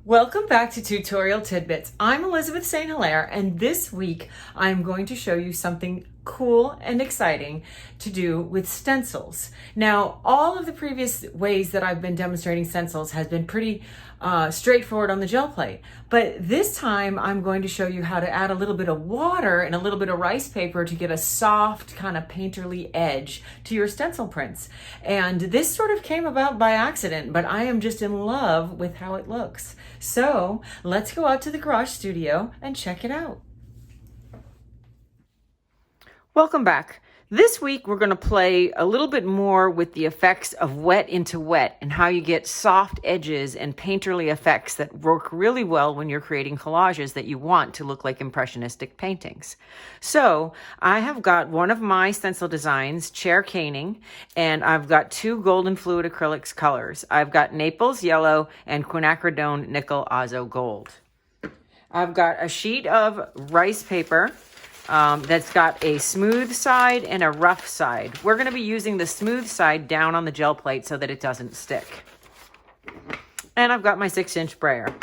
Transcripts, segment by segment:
Welcome back to Tutorial Tidbits. I'm Elizabeth St. Hilaire, and this week I'm going to show you something cool and exciting to do with stencils. Now, all of the previous ways that I've been demonstrating stencils has been pretty straightforward on the gel plate, but this time I'm going to show you how to add a little bit of water and a little bit of rice paper to get a soft kind of painterly edge to your stencil prints. And this sort of came about by accident, but I am just in love with how it looks. So let's go out to the garage studio and check it out. Welcome back. This week we're going to play a little bit more with the effects of wet into wet and how you get soft edges and painterly effects that work really well when you're creating collages that you want to look like impressionistic paintings. So I have got one of my stencil designs, chair caning, and I've got two golden fluid acrylics colors. I've got Naples yellow and quinacridone nickel azo gold. I've got a sheet of rice paper that's got a smooth side and a rough side. We're going to be using the smooth side down on the gel plate so that it doesn't stick. And I've got my 6-inch sprayer.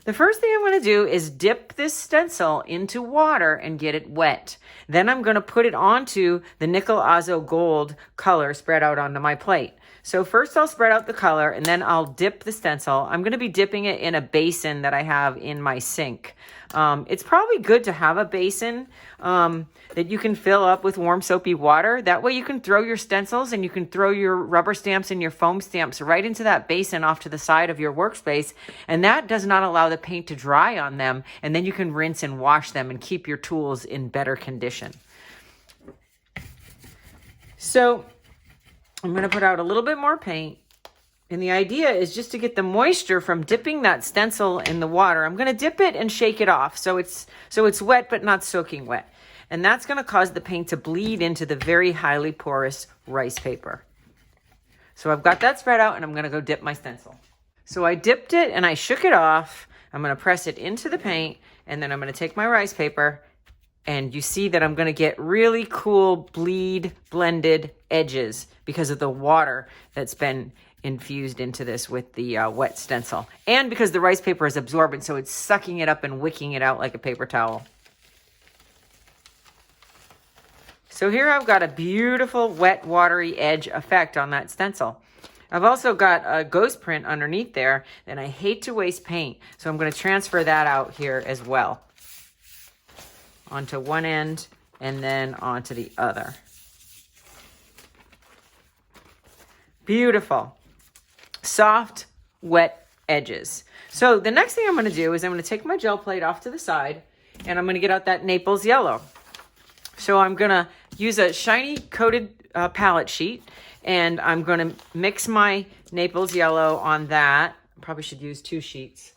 The first thing I'm going to do is dip this stencil into water and get it wet. Then I'm going to put it onto the nickel azo gold color spread out onto my plate. So first I'll spread out the color and then I'll dip the stencil. I'm going to be dipping it in a basin that I have in my sink. It's probably good to have a basin that you can fill up with warm soapy water. That way you can throw your stencils and you can throw your rubber stamps and your foam stamps right into that basin off to the side of your workspace. And that does not allow the paint to dry on them. And then you can rinse and wash them and keep your tools in better condition. So I'm going to put out a little bit more paint. And the idea is just to get the moisture from dipping that stencil in the water. I'm going to dip it and shake it off so it's wet but not soaking wet. And that's going to cause the paint to bleed into the very highly porous rice paper. So I've got that spread out and I'm going to go dip my stencil. So I dipped it and I shook it off. I'm going to press it into the paint and then I'm going to take my rice paper and you see that I'm going to get really cool blended edges because of the water that's been infused into this with the wet stencil. And because the rice paper is absorbent, so it's sucking it up and wicking it out like a paper towel. So here I've got a beautiful wet, watery edge effect on that stencil. I've also got a ghost print underneath there, and I hate to waste paint, so I'm going to transfer that out here as well. Onto one end and then onto the other. Beautiful. Soft, wet edges. So the next thing I'm going to do is I'm going to take my gel plate off to the side and I'm going to get out that Naples yellow. So I'm going to use a shiny coated palette sheet and I'm going to mix my Naples yellow on that. I probably should use 2 sheets.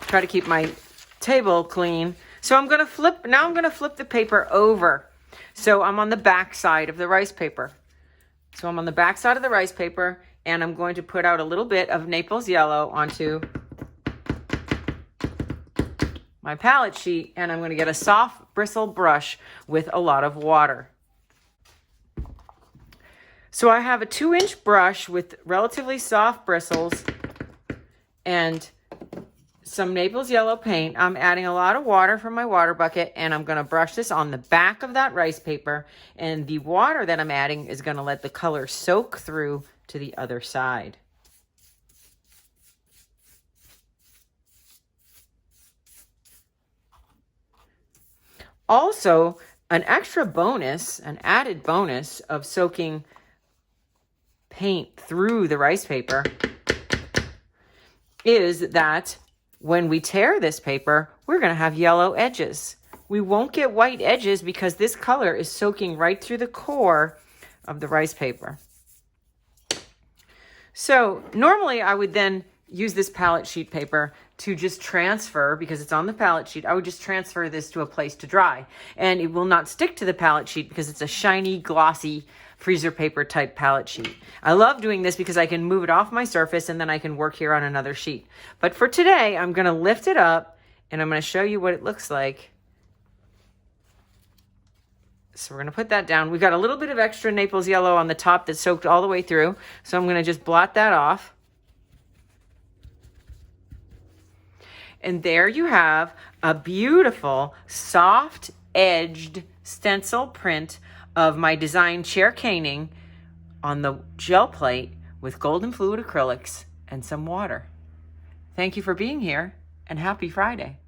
Try to keep my table clean. So I'm going to flip the paper over. So I'm on the back side of the rice paper. So I'm on the back side of the rice paper and I'm going to put out a little bit of Naples yellow onto my palette sheet and I'm going to get a soft bristle brush with a lot of water. So I have a 2-inch brush with relatively soft bristles and some Naples yellow paint. I'm adding a lot of water from my water bucket and I'm going to brush this on the back of that rice paper, and the water that I'm adding is going to let the color soak through to the other side. Also, an added bonus of soaking paint through the rice paper is that when we tear this paper, we're going to have yellow edges. We won't get white edges because this color is soaking right through the core of the rice paper. So normally I would then use this palette sheet paper to just transfer, because it's on the palette sheet, I would just transfer this to a place to dry. And it will not stick to the palette sheet because it's a shiny, glossy freezer paper type palette sheet. I love doing this because I can move it off my surface and then I can work here on another sheet. But for today, I'm going to lift it up and I'm going to show you what it looks like So we're going to put that down. We've got a little bit of extra Naples yellow on the top that soaked all the way through. So I'm going to just blot that off. And there you have a beautiful, soft-edged stencil print of my design chair caning on the gel plate with golden fluid acrylics and some water. Thank you for being here, and happy Friday.